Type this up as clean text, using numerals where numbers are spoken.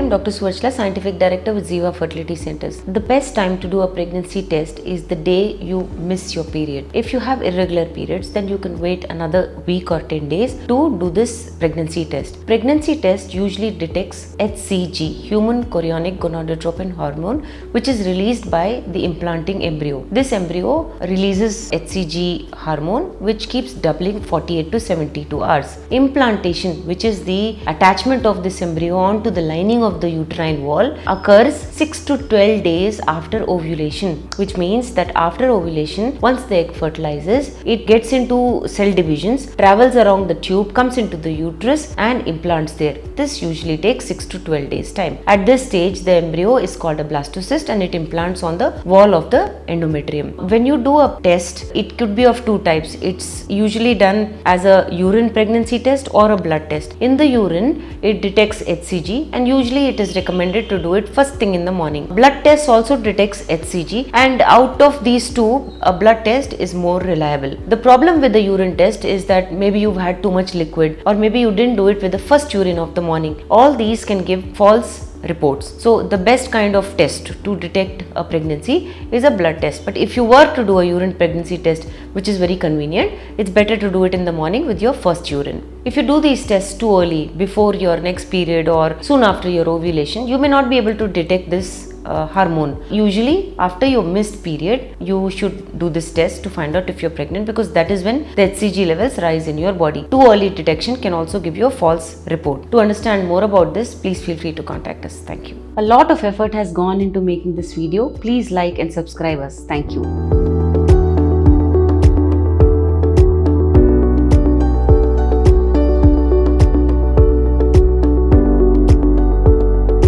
I'm Dr. Suvarchla, Scientific Director with Ziva Fertility Centers. The best time to do a pregnancy test is the day you miss your period. If you have irregular periods, then you can wait another week or 10 days to do this pregnancy test. Pregnancy test usually detects HCG, human chorionic gonadotropin hormone, which is released by the implanting embryo. This embryo releases HCG hormone, which keeps doubling 48 to 72 hours. Implantation, which is the attachment of this embryo onto the lining of the uterine wall, occurs 6 to 12 days after ovulation, which means that after ovulation, once the egg fertilizes, it gets into cell divisions, travels around the tube, comes into the uterus and implants there. This usually takes 6 to 12 days time. At this stage, the embryo is called a blastocyst and it implants on the wall of the endometrium. When you do a test, it could be of two types. It's usually done as a urine pregnancy test or a blood test. In the urine, it detects HCG and usually it is recommended to do it first thing in the morning. Blood test also detects HCG, and out of these two, a blood test is more reliable. The problem with the urine test is that maybe you've had too much liquid, or maybe you didn't do it with the first urine of the morning. All these can give false reports. So the best kind of test to detect a pregnancy is a blood test. But if you were to do a urine pregnancy test, which is very convenient, it's better to do it in the morning with your first urine. If you do these tests too early, before your next period or soon after your ovulation, you may not be able to detect this hormone. Usually after your missed period, you should do this test to find out if you're pregnant, because that is when the HCG levels rise in your body. Too early detection can also give you a false report. To understand more about this, please feel free to contact us. Thank you. A lot of effort has gone into making this video. Please like and subscribe us. Thank you.